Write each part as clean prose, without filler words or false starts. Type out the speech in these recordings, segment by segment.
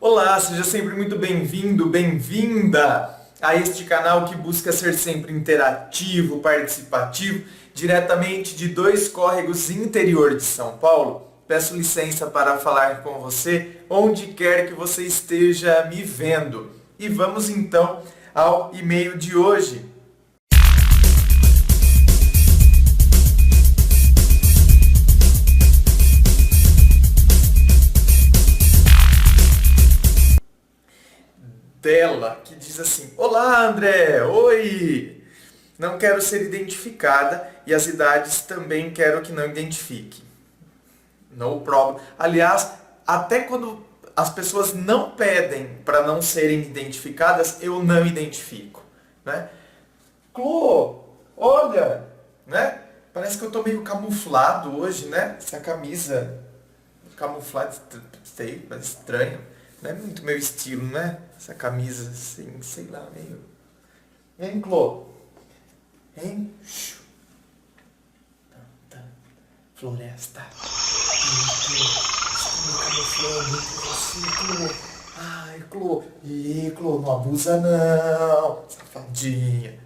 Olá, seja sempre muito bem-vindo, bem-vinda a este canal que busca ser sempre interativo, participativo, diretamente de dois córregos interior de São Paulo. Peço licença para falar com você onde quer que você esteja me vendo. E vamos então ao e-mail de hoje. Dela, que diz assim: Olá, André! Oi! Não quero ser identificada e as idades também quero que não identifique. No problem. Aliás, até quando as pessoas não pedem para não serem identificadas, eu não identifico, né? Clô, olha, né? Parece que eu tô meio camuflado hoje, né? Essa camisa camuflada, sei, mas estranho. Não é muito meu estilo, né? Essa camisa assim, sei lá, meio... Hein, Clô? Hein? Floresta. Estou camuflando entre você, Clô. Ai, Clô. Ih, Clô, não abusa não. Safadinha.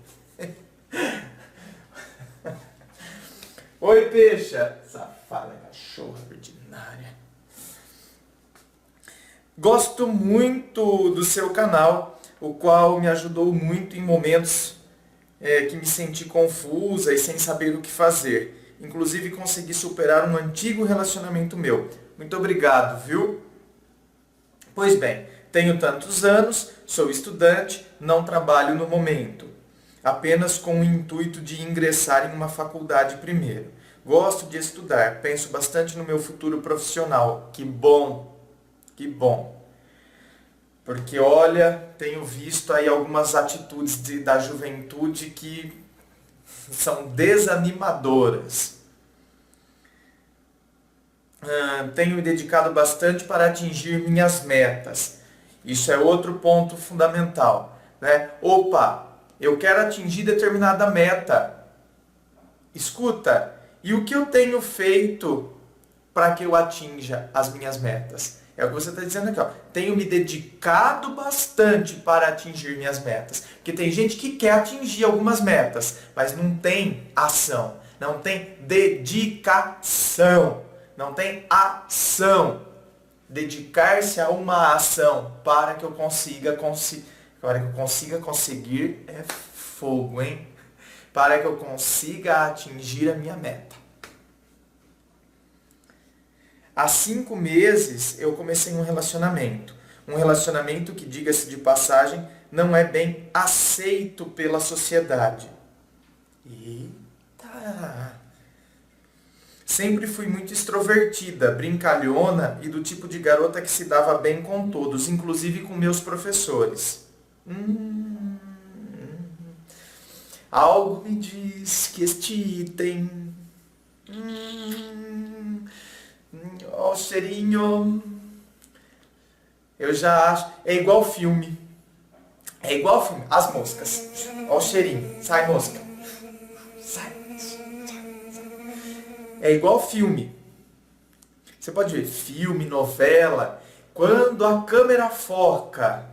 Oi, peixa. Safada, cachorra ordinária. Gosto muito do seu canal, o qual me ajudou muito em momentos que me senti confusa e sem saber o que fazer. Inclusive consegui superar um antigo relacionamento meu. Muito obrigado, viu? Pois bem, tenho tantos anos, sou estudante, não trabalho no momento. Apenas com o intuito de ingressar em uma faculdade primeiro. Gosto de estudar, penso bastante no meu futuro profissional. Que bom! Que bom. Porque, olha, tenho visto aí algumas atitudes da juventude que são desanimadoras. Tenho me dedicado bastante para atingir minhas metas. Isso é outro ponto fundamental, né? Opa, eu quero atingir determinada meta. Escuta, e o que eu tenho feito para que eu atinja as minhas metas? É o que você está dizendo aqui, ó. Tenho me dedicado bastante para atingir minhas metas. Porque tem gente que quer atingir algumas metas, mas não tem ação, não tem dedicação, não tem ação. Dedicar-se a uma ação para que eu consiga conseguir é fogo, hein? Para que eu consiga atingir a minha meta. Há 5 meses eu comecei um relacionamento. Um relacionamento que, diga-se de passagem, não é bem aceito pela sociedade. Eita! Sempre fui muito extrovertida, brincalhona e do tipo de garota que se dava bem com todos, inclusive com meus professores. Algo me diz que este item... Ó, o cheirinho. Eu já acho. É igual filme. É igual filme. As moscas. Ó, o cheirinho. Sai, mosca. Sai. É igual filme. Você pode ver filme, novela. Quando a câmera foca,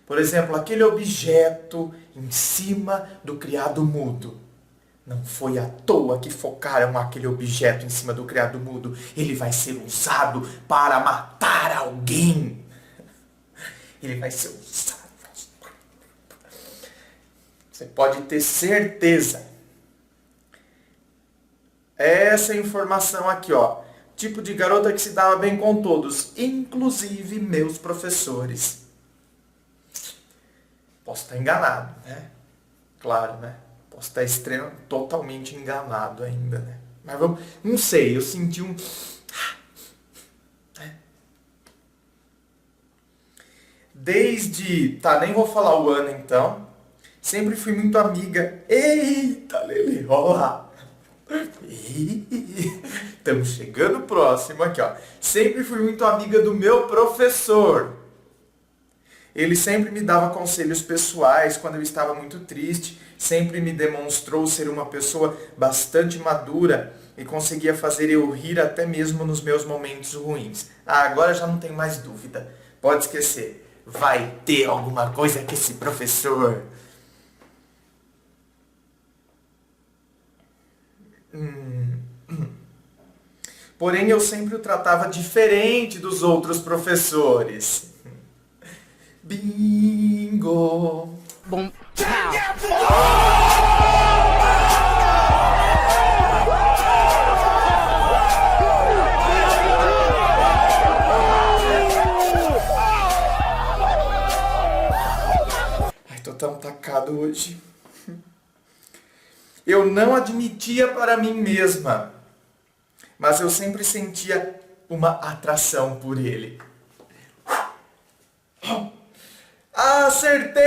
por exemplo, aquele objeto em cima do criado mudo. Não foi à toa que focaram aquele objeto em cima do criado mudo. Ele vai ser usado para matar alguém. Ele vai ser usado. Você pode ter certeza. Essa informação aqui, ó. Tipo de garota que se dava bem com todos, inclusive meus professores. Posso estar enganado, né? Claro, né? Posso estar totalmente enganado ainda, né? Mas vamos, não sei, eu senti um... Desde... Tá, nem vou falar o ano então. Sempre fui muito amiga... Eita, Lele, ó lá. Estamos chegando próximo aqui, ó. Sempre fui muito amiga do meu professor. Ele sempre me dava conselhos pessoais quando eu estava muito triste, sempre me demonstrou ser uma pessoa bastante madura e conseguia fazer eu rir até mesmo nos meus momentos ruins. Ah, agora já não tenho mais dúvida. Pode esquecer. Vai ter alguma coisa que esse professor... Porém, eu sempre o tratava diferente dos outros professores. Bingo! Bom, Ai, tô tão tacado hoje. Eu não admitia para mim mesma, mas eu sempre sentia uma atração por ele. Acertei!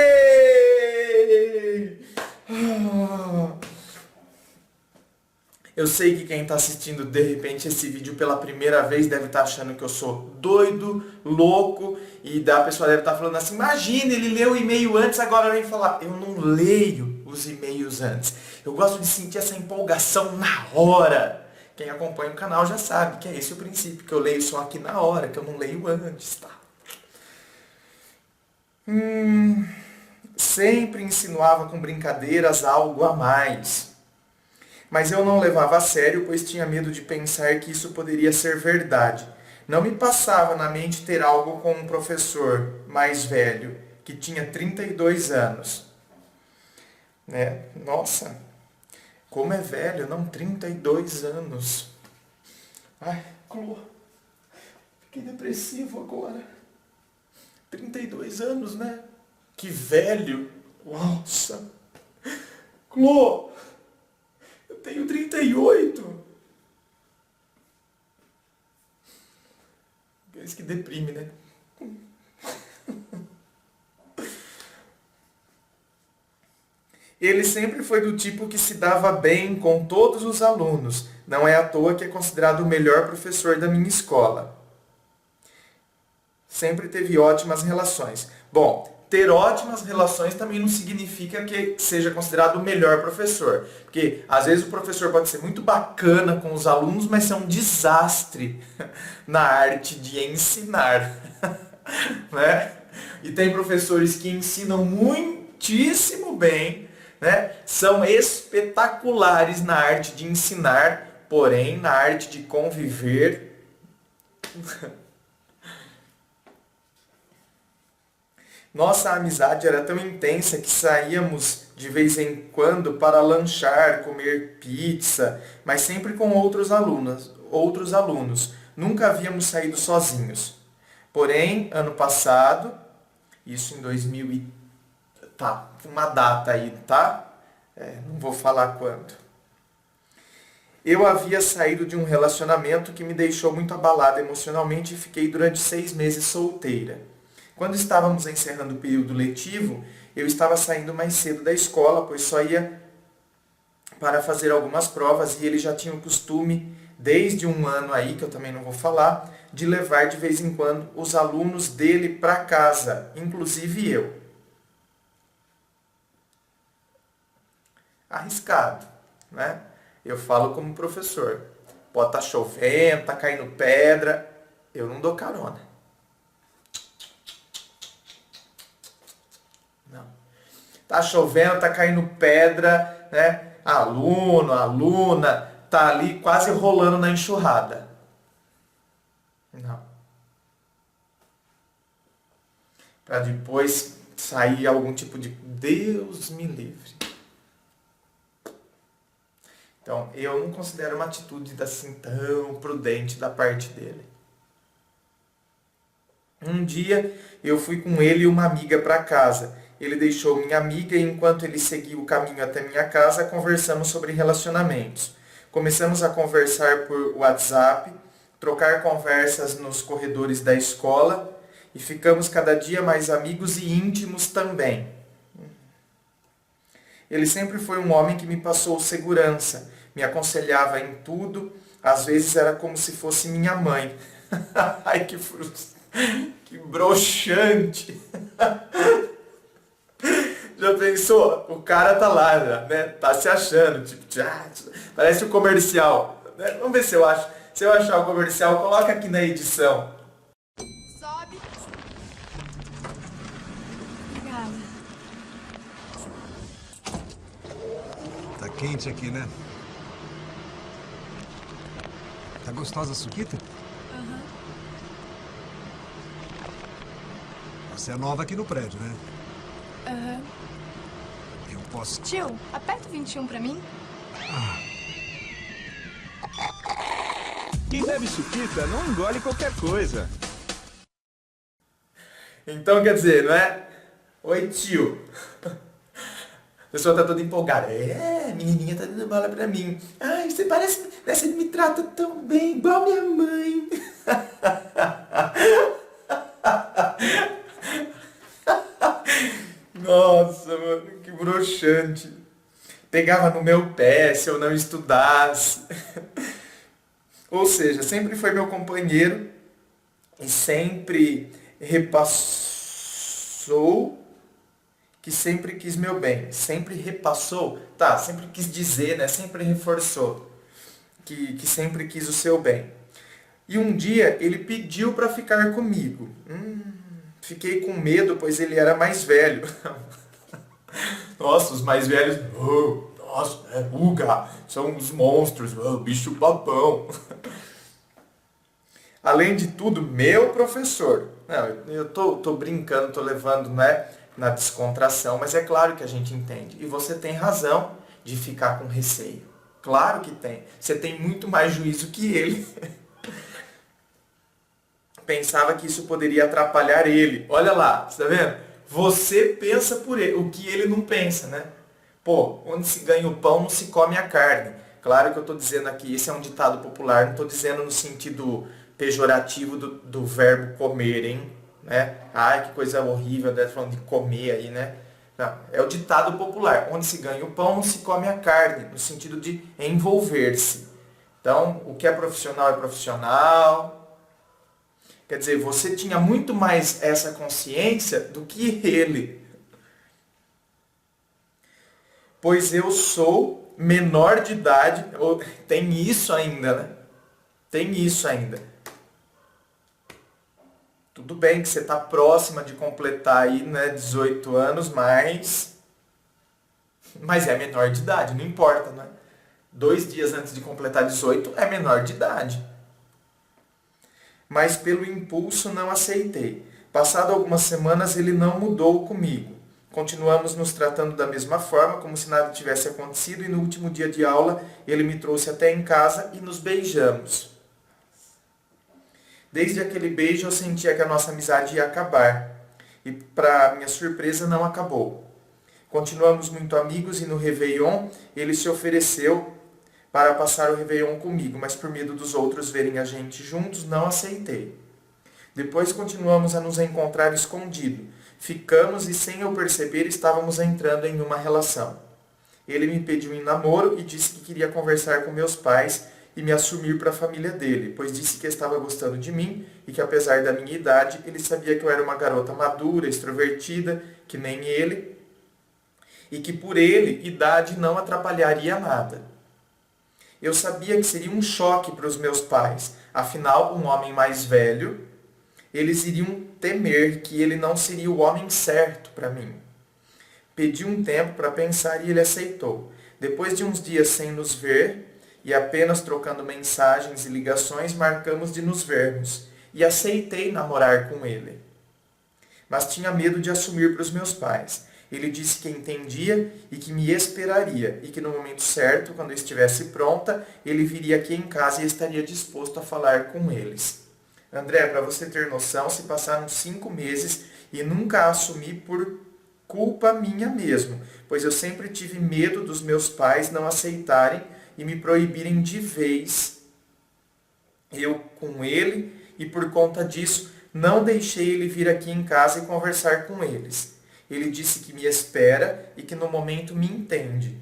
Eu sei que quem está assistindo de repente esse vídeo pela primeira vez deve estar achando que eu sou doido, louco, e da pessoa deve estar falando assim, imagina, ele leu o e-mail antes, agora vem falar. Eu não leio os e-mails antes. Eu gosto de sentir essa empolgação na hora. Quem acompanha o canal já sabe que é esse o princípio, que eu leio só aqui na hora, que eu não leio antes, tá? Sempre insinuava com brincadeiras algo a mais. Mas eu não levava a sério, pois tinha medo de pensar que isso poderia ser verdade. Não me passava na mente ter algo com um professor mais velho, que tinha 32 anos. Né? Nossa, como é velho, não, 32 anos. Ai, Clô, fiquei depressivo agora. 32 anos, né? Que velho. Nossa. Clô, eu tenho 38. Isso que deprime, né? Ele sempre foi do tipo que se dava bem com todos os alunos. Não é à toa que é considerado o melhor professor da minha escola. Sempre teve ótimas relações. Bom, ter ótimas relações também não significa que seja considerado o melhor professor. Porque às vezes o professor pode ser muito bacana com os alunos, mas ser um desastre na arte de ensinar. Né? E tem professores que ensinam muitíssimo bem, né? São espetaculares na arte de ensinar, porém na arte de conviver... Nossa amizade era tão intensa que saíamos de vez em quando para lanchar, comer pizza, mas sempre com outros alunos. Nunca havíamos saído sozinhos. Porém, ano passado, isso em 2000 e... Tá, uma data aí, tá? Não vou falar quando. Eu havia saído de um relacionamento que me deixou muito abalada emocionalmente e fiquei durante 6 meses solteira. Quando estávamos encerrando o período letivo, eu estava saindo mais cedo da escola, pois só ia para fazer algumas provas e ele já tinha o costume, desde um ano aí, que eu também não vou falar, de levar de vez em quando os alunos dele para casa, inclusive eu. Arriscado, né? Eu falo como professor. Pode estar chovendo, tá caindo pedra, eu não dou carona. Não. Tá chovendo, tá caindo pedra, né? Aluno, aluna, tá ali quase rolando na enxurrada. Não. Para depois sair algum tipo de... Deus me livre. Então, eu não considero uma atitude assim tão prudente da parte dele. Um dia, eu fui com ele e uma amiga para casa. Ele deixou minha amiga e enquanto ele seguia o caminho até minha casa, conversamos sobre relacionamentos. Começamos a conversar por WhatsApp, trocar conversas nos corredores da escola e ficamos cada dia mais amigos e íntimos também. Ele sempre foi um homem que me passou segurança, me aconselhava em tudo, às vezes era como se fosse minha mãe. Ai, que frustrante, que broxante. Já pensou? O cara tá lá, né? Tá se achando, tipo, parece um comercial. Né? Vamos ver se eu acho. Se eu achar o comercial, coloca aqui na edição. Sobe, quente aqui, né? Tá gostosa a suquita? Aham. Você é nova aqui no prédio, né? Aham. Eu posso... Tio, aperta o 21 pra mim. Quem bebe suquita não engole qualquer coisa. Então, quer dizer, não é? Oi, tio. A pessoa tá toda empolgada. Menininha tá dando bola pra mim. Ai, você parece... né, você me trata tão bem, igual minha mãe. Nossa, mano, que broxante. Pegava no meu pé se eu não estudasse. Ou seja, sempre foi meu companheiro e sempre repassou que sempre quis meu bem. Sempre repassou, tá, sempre quis dizer, né? Sempre reforçou que sempre quis o seu bem. E um dia ele pediu para ficar comigo. Fiquei com medo, pois ele era mais velho. Nossa, os mais velhos, nossa, Uga, são os monstros, bicho papão. Além de tudo, meu professor. Não, eu tô brincando, tô levando, né, na descontração, mas é claro que a gente entende. E você tem razão de ficar com receio. Claro que tem. Você tem muito mais juízo que ele. Pensava que isso poderia atrapalhar ele. Olha lá, você tá vendo? Você pensa por ele, o que ele não pensa, né? Pô, onde se ganha o pão não se come a carne. Claro que eu estou dizendo aqui, esse é um ditado popular, não estou dizendo no sentido pejorativo do verbo comer, hein? Né? Ai, que coisa horrível, né? Falando de comer aí, né? Não, é o ditado popular, onde se ganha o pão não se come a carne, no sentido de envolver-se. Então, o que é profissional. Quer dizer, você tinha muito mais essa consciência do que ele. Pois eu sou menor de idade, tem isso ainda, né? Tem isso ainda. Tudo bem que você está próxima de completar aí, né, 18 anos, mas é menor de idade, não importa, né? 2 dias antes de completar 18 é menor de idade. Mas pelo impulso não aceitei. Passado algumas semanas ele não mudou comigo. Continuamos nos tratando da mesma forma, como se nada tivesse acontecido, e no último dia de aula ele me trouxe até em casa e nos beijamos. Desde aquele beijo eu sentia que a nossa amizade ia acabar. E para minha surpresa não acabou. Continuamos muito amigos e no Réveillon ele se ofereceu para passar o Réveillon comigo, mas por medo dos outros verem a gente juntos, não aceitei. Depois continuamos a nos encontrar escondido. Ficamos e sem eu perceber estávamos entrando em uma relação. Ele me pediu em namoro e disse que queria conversar com meus pais e me assumir para a família dele, pois disse que estava gostando de mim e que apesar da minha idade, ele sabia que eu era uma garota madura, extrovertida, que nem ele, e que por ele, idade não atrapalharia nada. Eu sabia que seria um choque para os meus pais, afinal, um homem mais velho, eles iriam temer que ele não seria o homem certo para mim. Pedi um tempo para pensar e ele aceitou. Depois de uns dias sem nos ver e apenas trocando mensagens e ligações, marcamos de nos vermos e aceitei namorar com ele. Mas tinha medo de assumir para os meus pais. Ele disse que entendia e que me esperaria, e que no momento certo, quando eu estivesse pronta, ele viria aqui em casa e estaria disposto a falar com eles. André, para você ter noção, se passaram 5 meses e nunca assumi por culpa minha mesmo, pois eu sempre tive medo dos meus pais não aceitarem e me proibirem de vez eu com ele, e por conta disso não deixei ele vir aqui em casa e conversar com eles. Ele disse que me espera e que no momento me entende.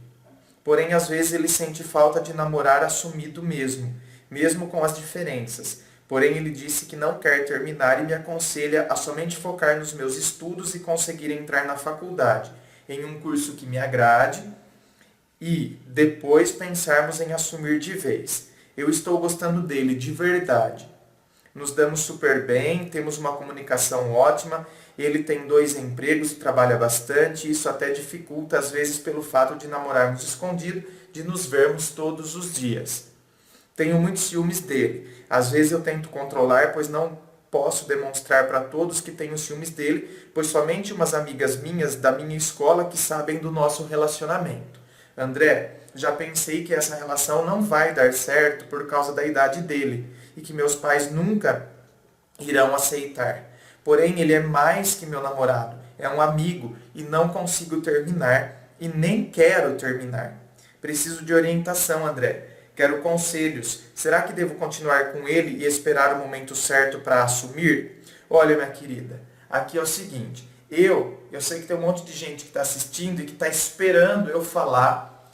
Porém, às vezes ele sente falta de namorar assumido mesmo com as diferenças. Porém, ele disse que não quer terminar e me aconselha a somente focar nos meus estudos e conseguir entrar na faculdade, em um curso que me agrade, e depois pensarmos em assumir de vez. Eu estou gostando dele de verdade. Nos damos super bem, temos uma comunicação ótima. Ele tem 2 empregos, trabalha bastante, e isso até dificulta, às vezes, pelo fato de namorarmos escondido, de nos vermos todos os dias. Tenho muitos ciúmes dele. Às vezes eu tento controlar, pois não posso demonstrar para todos que tenho ciúmes dele, pois somente umas amigas minhas da minha escola que sabem do nosso relacionamento. André, já pensei que essa relação não vai dar certo por causa da idade dele e que meus pais nunca irão aceitar. Porém, ele é mais que meu namorado, é um amigo e não consigo terminar e nem quero terminar. Preciso de orientação, André. Quero conselhos. Será que devo continuar com ele e esperar o momento certo para assumir? Olha, minha querida, aqui é o seguinte. Eu sei que tem um monte de gente que está assistindo e que está esperando eu falar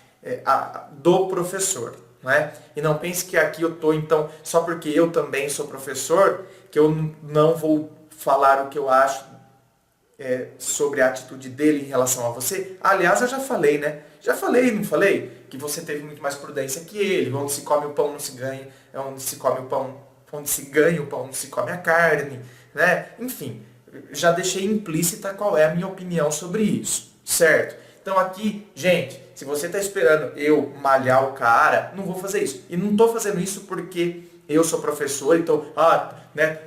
do professor, né? E não pense que aqui eu estou, então, só porque eu também sou professor, que eu não vou falar o que eu acho sobre a atitude dele em relação a você. Aliás, eu já falei, né? Já falei, não falei? Que você teve muito mais prudência que ele. Onde se come o pão não se ganha, onde se come o pão, onde se ganha o pão não se come a carne, né? Enfim, já deixei implícita qual é a minha opinião sobre isso, certo? Então aqui, gente, se você está esperando eu malhar o cara, não vou fazer isso. E não estou fazendo isso porque eu sou professor, então,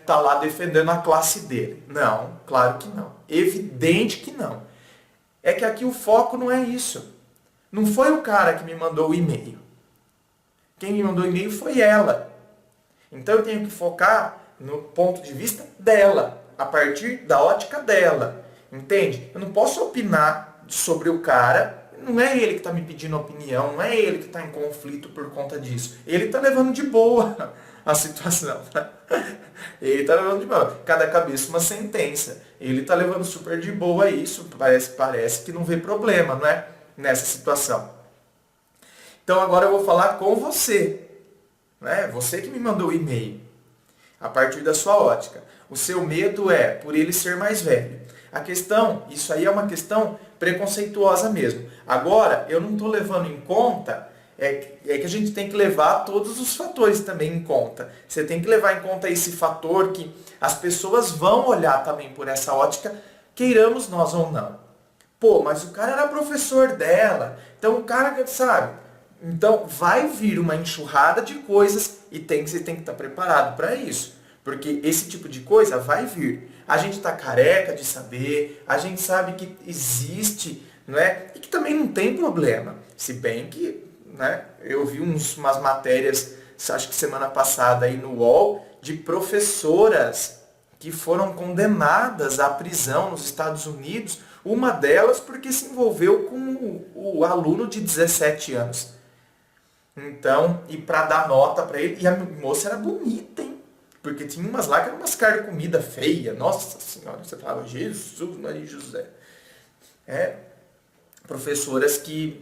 tá lá defendendo a classe dele. Não, claro que não. Evidente que não. É que aqui o foco não é isso. Não foi o cara que me mandou o e-mail. Quem me mandou o e-mail foi ela. Então eu tenho que focar no ponto de vista dela, a partir da ótica dela. Entende? Eu não posso opinar sobre o cara. Não é ele que está me pedindo opinião, não é ele que está em conflito por conta disso. Ele está levando de boa a situação. Ele está levando de boa. Cada cabeça uma sentença. Ele está levando super de boa isso. Parece que não vê problema, não é? Nessa situação. Então agora eu vou falar com você. Né? Você que me mandou o e-mail. A partir da sua ótica. O seu medo é por ele ser mais velho. A questão, isso aí é uma questão preconceituosa mesmo. Agora, eu não estou levando em conta, que a gente tem que levar todos os fatores também em conta. Você tem que levar em conta esse fator que as pessoas vão olhar também por essa ótica, queiramos nós ou não. Pô, mas o cara era professor dela, então o cara, sabe? Então vai vir uma enxurrada de coisas e você tem que estar preparado para isso. Porque esse tipo de coisa vai vir. A gente está careca de saber, a gente sabe que existe, não é? E que também não tem problema. Se bem que, né, eu vi umas matérias, acho que semana passada aí no UOL, de professoras que foram condenadas à prisão nos Estados Unidos, uma delas porque se envolveu com o aluno de 17 anos. Então, e para dar nota para ele, e a moça era bonita, hein? Porque tinha umas lá que eram umas caras de comida feia. Nossa Senhora, você falava, Jesus, Maria e José. Professoras que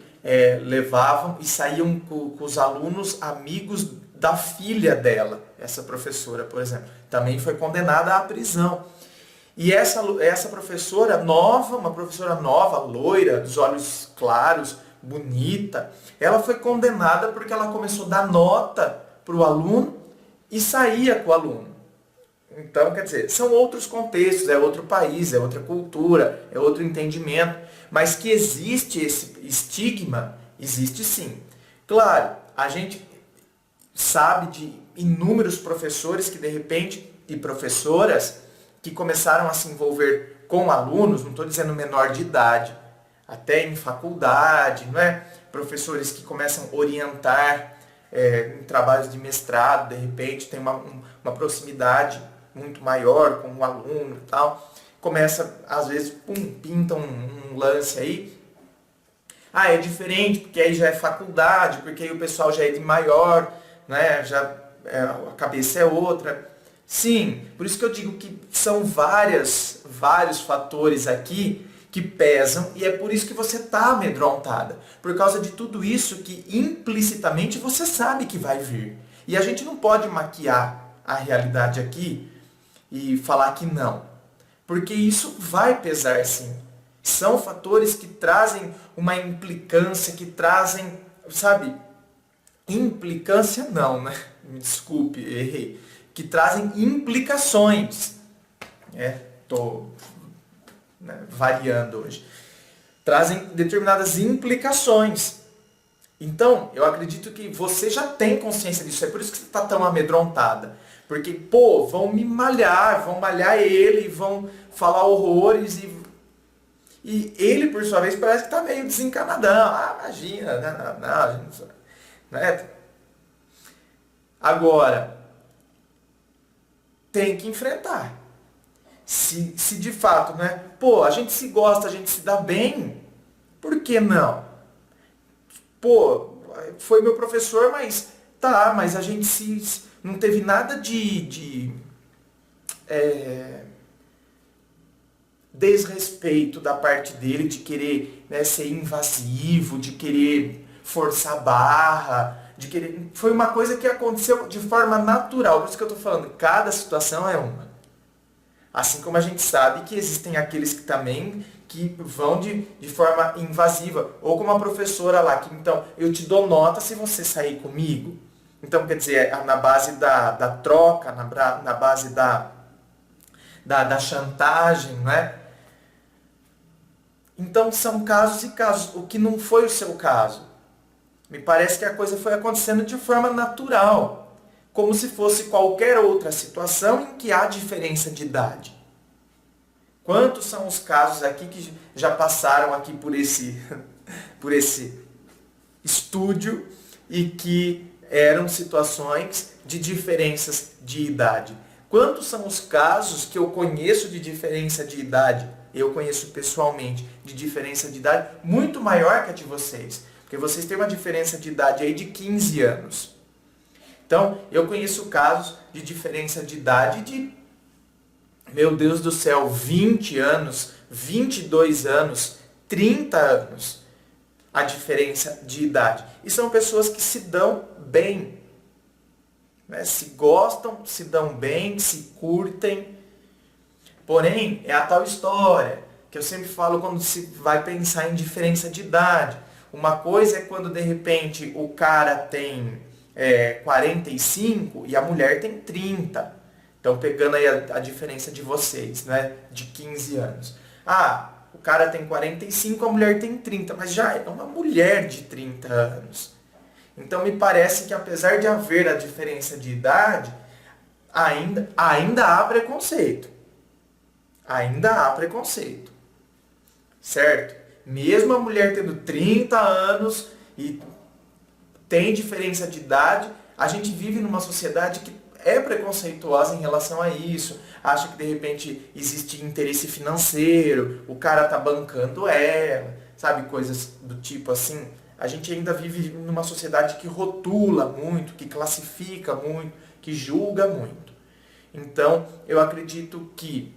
levavam e saíam com os alunos amigos da filha dela. Essa professora, por exemplo, também foi condenada à prisão. E essa professora nova, uma professora nova, loira, dos olhos claros, bonita, ela foi condenada porque ela começou a dar nota para o aluno e saía com o aluno. Então, quer dizer, são outros contextos, é outro país, é outra cultura, é outro entendimento. Mas que existe esse estigma, existe sim. Claro, a gente sabe de inúmeros professores que de repente, e professoras, que começaram a se envolver com alunos, não estou dizendo menor de idade, até em faculdade, não é? Professores que começam a orientar em trabalhos de mestrado, de repente tem uma proximidade muito maior com o aluno e tal, começa, às vezes, pinta um lance aí. É diferente, porque aí já é faculdade, porque aí o pessoal já é de maior, né? A cabeça é outra. Sim, por isso que eu digo que são vários fatores aqui que pesam, e é por isso que você está amedrontada. Por causa de tudo isso que implicitamente você sabe que vai vir. E a gente não pode maquiar a realidade aqui e falar que não. Porque isso vai pesar sim. São fatores que trazem uma implicância, que trazem, sabe, implicância não, né? Me desculpe, errei. Que trazem implicações. Tô né, variando hoje, trazem determinadas implicações. Então, eu acredito que você já tem consciência disso, é por isso que você está tão amedrontada. Porque, vão me malhar, vão malhar ele, vão falar horrores e ele, por sua vez, parece que está meio desencanadão. Imagina, não, né? Agora, tem que enfrentar. Se de fato, né? A gente se gosta, a gente se dá bem, por que não? Foi meu professor, mas a gente não teve nada de desrespeito da parte dele, de querer, né, ser invasivo, de querer forçar a barra, de querer... Foi uma coisa que aconteceu de forma natural, por isso que eu estou falando, cada situação é uma. Assim como a gente sabe que existem aqueles que também que vão de forma invasiva, ou como a professora lá, que então, eu te dou nota se você sair comigo. Então, quer dizer, na base da troca, na base da chantagem, não é? Então, são casos e casos. O que não foi o seu caso? Me parece que a coisa foi acontecendo de forma natural. Como se fosse qualquer outra situação em que há diferença de idade. Quantos são os casos aqui que já passaram aqui por esse estúdio e que eram situações de diferenças de idade? Quantos são os casos que eu conheço de diferença de idade? Eu conheço pessoalmente de diferença de idade muito maior que a de vocês. Porque vocês têm uma diferença de idade aí de 15 anos. Então, eu conheço casos de diferença de idade de, meu Deus do céu, 20 anos, 22 anos, 30 anos. A diferença de idade. E são pessoas que se dão bem. Né? Se gostam, se dão bem, se curtem. Porém, é a tal história que eu sempre falo quando se vai pensar em diferença de idade. Uma coisa é quando, de repente, o cara tem 45 e a mulher tem 30. Então, pegando aí a diferença de vocês, né? De 15 anos. O cara tem 45, a mulher tem 30, mas já é uma mulher de 30 anos. Então, me parece que apesar de haver a diferença de idade, ainda há preconceito. Ainda há preconceito. Certo? Mesmo a mulher tendo 30 anos e tem diferença de idade, a gente vive numa sociedade que é preconceituosa em relação a isso. Acha que de repente existe interesse financeiro, o cara tá bancando ela, sabe? Coisas do tipo assim. A gente ainda vive numa sociedade que rotula muito, que classifica muito, que julga muito. Então, eu acredito que,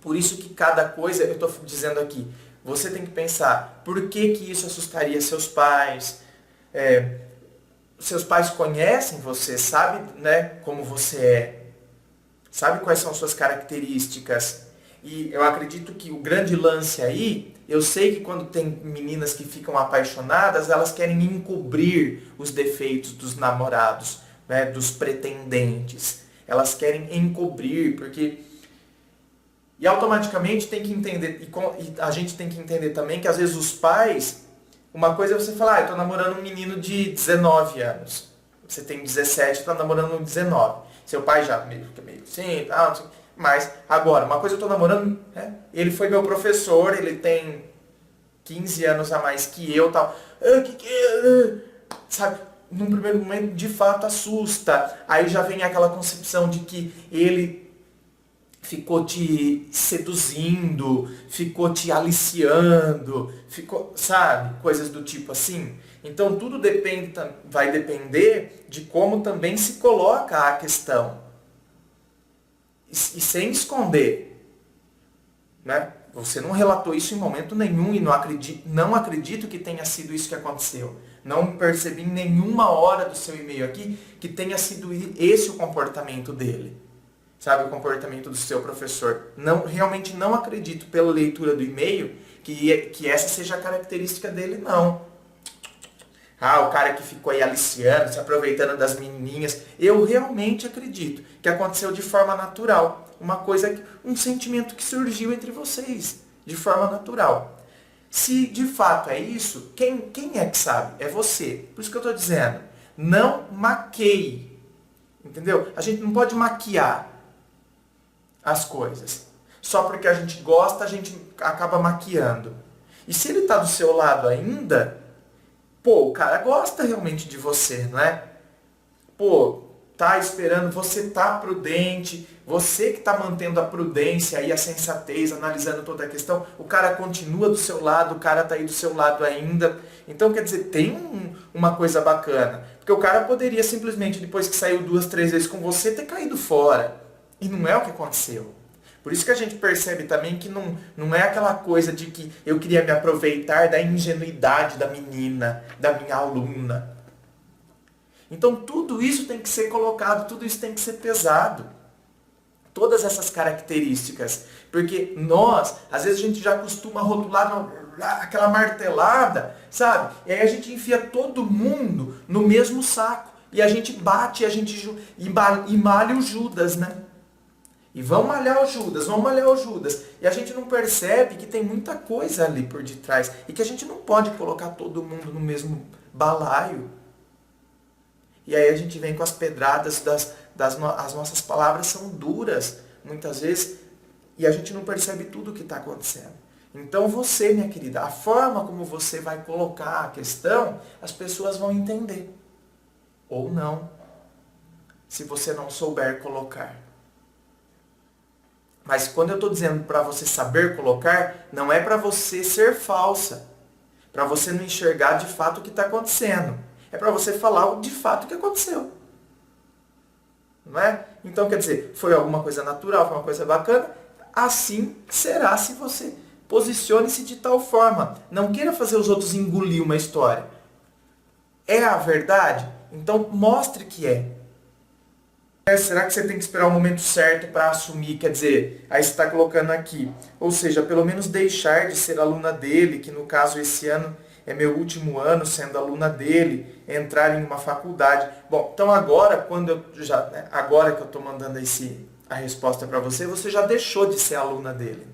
por isso que cada coisa, eu estou dizendo aqui, você tem que pensar, por que isso assustaria seus pais? Seus pais conhecem você, sabe, né, como você é, sabe quais são suas características. E eu acredito que o grande lance aí, eu sei que quando tem meninas que ficam apaixonadas, elas querem encobrir os defeitos dos namorados, né, dos pretendentes. Elas querem encobrir, porque... E automaticamente tem que entender, e a gente tem que entender também que às vezes os pais, uma coisa é você falar, eu estou namorando um menino de 19 anos. Você tem 17, está namorando um 19. Seu pai já fica meio assim, não sei. Mas, agora, uma coisa eu estou namorando, né? Ele foi meu professor, ele tem 15 anos a mais que eu, tal. Sabe, num primeiro momento, de fato, assusta. Aí já vem aquela concepção de que ele ficou te seduzindo, ficou te aliciando, ficou, sabe, coisas do tipo assim. Então, tudo vai depender de como também se coloca a questão. E sem esconder, né? Você não relatou isso em momento nenhum e não acredito que tenha sido isso que aconteceu. Não percebi em nenhuma hora do seu e-mail aqui que tenha sido esse o comportamento dele. Sabe, o comportamento do seu professor. Realmente não acredito, pela leitura do e-mail, que essa seja a característica dele, não. O cara que ficou aí aliciando, se aproveitando das menininhas. Eu realmente acredito que aconteceu de forma natural. Um sentimento que surgiu entre vocês. de forma natural. Se de fato é isso, quem é que sabe? É você. Por isso que eu estou dizendo, não maqueie. Entendeu? A gente não pode maquiar as coisas. Só porque a gente gosta, a gente acaba maquiando. E se ele está do seu lado ainda, pô, o cara gosta realmente de você, não é? Pô, tá esperando, você tá prudente, você que tá mantendo a prudência e a sensatez, analisando toda a questão, o cara continua do seu lado, o cara tá aí do seu lado ainda. Então, quer dizer, tem uma coisa bacana. Porque o cara poderia simplesmente, depois que saiu 2, 3 vezes com você, ter caído fora. E não é o que aconteceu. Por isso que a gente percebe também que não é aquela coisa de que eu queria me aproveitar da ingenuidade da menina, da minha aluna. Então tudo isso tem que ser colocado, tudo isso tem que ser pesado. Todas essas características. Porque nós, às vezes a gente já costuma rotular aquela martelada, sabe? E aí a gente enfia todo mundo no mesmo saco. E a gente bate, e malha o Judas, né? E vão malhar o Judas. E a gente não percebe que tem muita coisa ali por detrás. E que a gente não pode colocar todo mundo no mesmo balaio. E aí a gente vem com as pedradas, as nossas palavras são duras, muitas vezes, e a gente não percebe tudo o que está acontecendo. Então você, minha querida, a forma como você vai colocar a questão, as pessoas vão entender. Ou não, se você não souber colocar. Mas quando eu estou dizendo para você saber colocar, não é para você ser falsa, para você não enxergar de fato o que está acontecendo. É para você falar de fato o que aconteceu. Não é? Então, quer dizer, foi alguma coisa natural, foi uma coisa bacana. Assim será se você posicione-se de tal forma. Não queira fazer os outros engolir uma história. É a verdade? Então, mostre que é. Será que você tem que esperar o momento certo para assumir? Quer dizer, aí você está colocando aqui. Ou seja, pelo menos deixar de ser aluna dele, que no caso esse ano é meu último ano sendo aluna dele, entrar em uma faculdade. Bom, então agora, agora que eu estou mandando a resposta para você, você já deixou de ser aluna dele.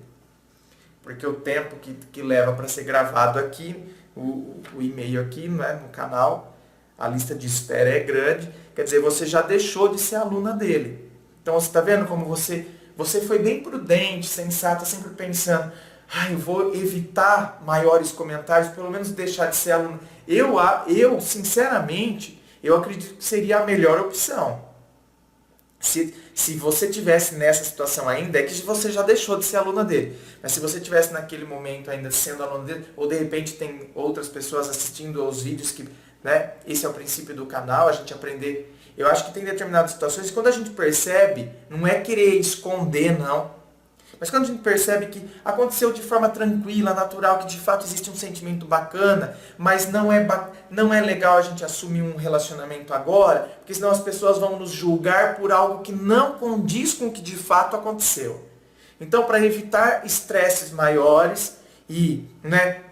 Porque o tempo que leva para ser gravado aqui, o e-mail aqui, né, no canal, a lista de espera é grande, quer dizer, você já deixou de ser aluna dele. Então você está vendo como você foi bem prudente, sensata, sempre pensando, eu vou evitar maiores comentários, pelo menos deixar de ser aluno. Eu sinceramente, eu acredito que seria a melhor opção. Se você tivesse nessa situação ainda, é que você já deixou de ser aluna dele. Mas se você tivesse naquele momento ainda sendo aluna dele, ou de repente tem outras pessoas assistindo aos vídeos que, né, esse é o princípio do canal, a gente aprender. Eu acho que tem determinadas situações, quando a gente percebe, não é querer esconder, não. Mas quando a gente percebe que aconteceu de forma tranquila, natural, que de fato existe um sentimento bacana, mas não é legal a gente assumir um relacionamento agora, porque senão as pessoas vão nos julgar por algo que não condiz com o que de fato aconteceu. Então, para evitar estresses maiores e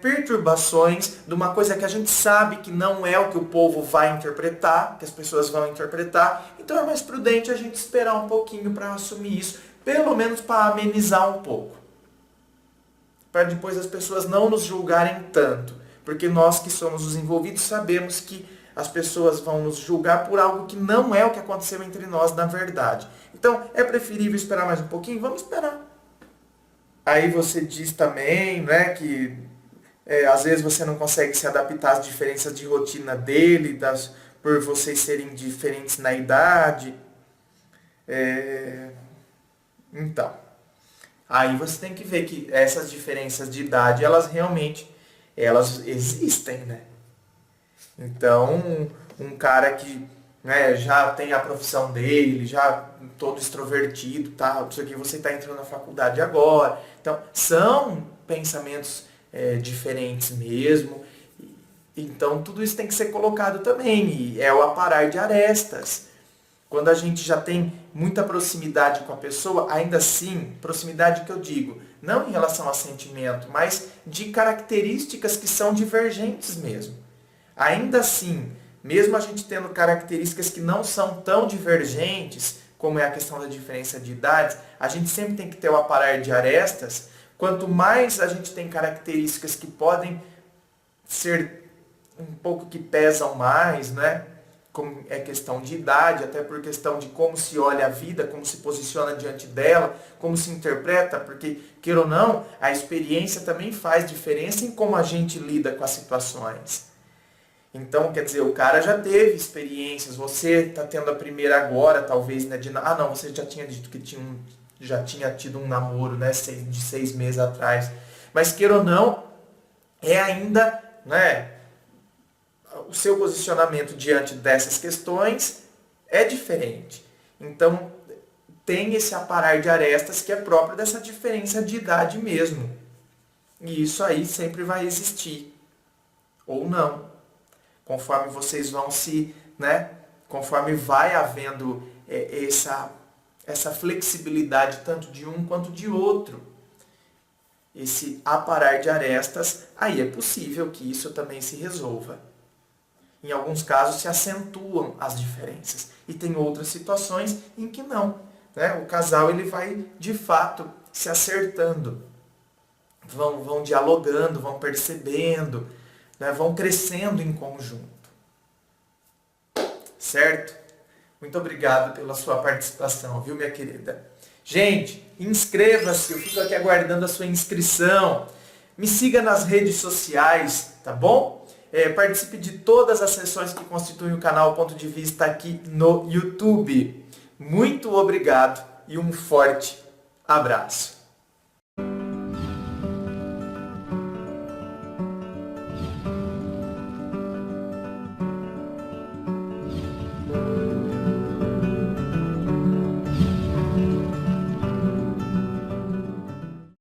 perturbações de uma coisa que a gente sabe que não é o que o povo vai interpretar, que as pessoas vão interpretar, então é mais prudente a gente esperar um pouquinho para assumir isso, pelo menos para amenizar um pouco. Para depois as pessoas não nos julgarem tanto. Porque nós que somos os envolvidos sabemos que as pessoas vão nos julgar por algo que não é o que aconteceu entre nós na verdade. Então, é preferível esperar mais um pouquinho? Vamos esperar. Aí você diz também, que às vezes você não consegue se adaptar às diferenças de rotina dele, por vocês serem diferentes na idade. Então, aí você tem que ver que essas diferenças de idade, elas realmente, existem, né? Então, um cara que já tem a profissão dele, já todo extrovertido, tal, isso aqui, você está entrando na faculdade agora. Então, são pensamentos diferentes mesmo. Então, tudo isso tem que ser colocado também. E é o aparar de arestas. Quando a gente já tem muita proximidade com a pessoa, ainda assim, proximidade que eu digo, não em relação a sentimento, mas de características que são divergentes mesmo. Ainda assim, mesmo a gente tendo características que não são tão divergentes, como é a questão da diferença de idades, a gente sempre tem que ter o aparar de arestas quanto mais a gente tem características que podem ser um pouco que pesam mais, né? Como é questão de idade, até por questão de como se olha a vida, como se posiciona diante dela, como se interpreta, porque, queira ou não, a experiência também faz diferença em como a gente lida com as situações. Então, quer dizer, o cara já teve experiências, você está tendo a primeira agora, talvez, né? Não, você já tinha dito que já tinha tido um namoro, né? De 6 meses atrás. Mas, queira ou não, é ainda, né? O seu posicionamento diante dessas questões é diferente. Então, tem esse aparar de arestas que é próprio dessa diferença de idade mesmo. E isso aí sempre vai existir. Ou não. Conforme vocês vão conforme vai havendo essa flexibilidade tanto de um quanto de outro. Esse aparar de arestas, aí é possível que isso também se resolva. Em alguns casos se acentuam as diferenças. E tem outras situações em que não. Né? O casal ele vai, de fato, se acertando. Vão dialogando, vão percebendo, né? Vão crescendo em conjunto. Certo? Muito obrigado pela sua participação, viu, minha querida? Gente, inscreva-se, eu fico aqui aguardando a sua inscrição. Me siga nas redes sociais, tá bom? Participe de todas as sessões que constituem o canal Ponto de Vista aqui no YouTube. Muito obrigado e um forte abraço.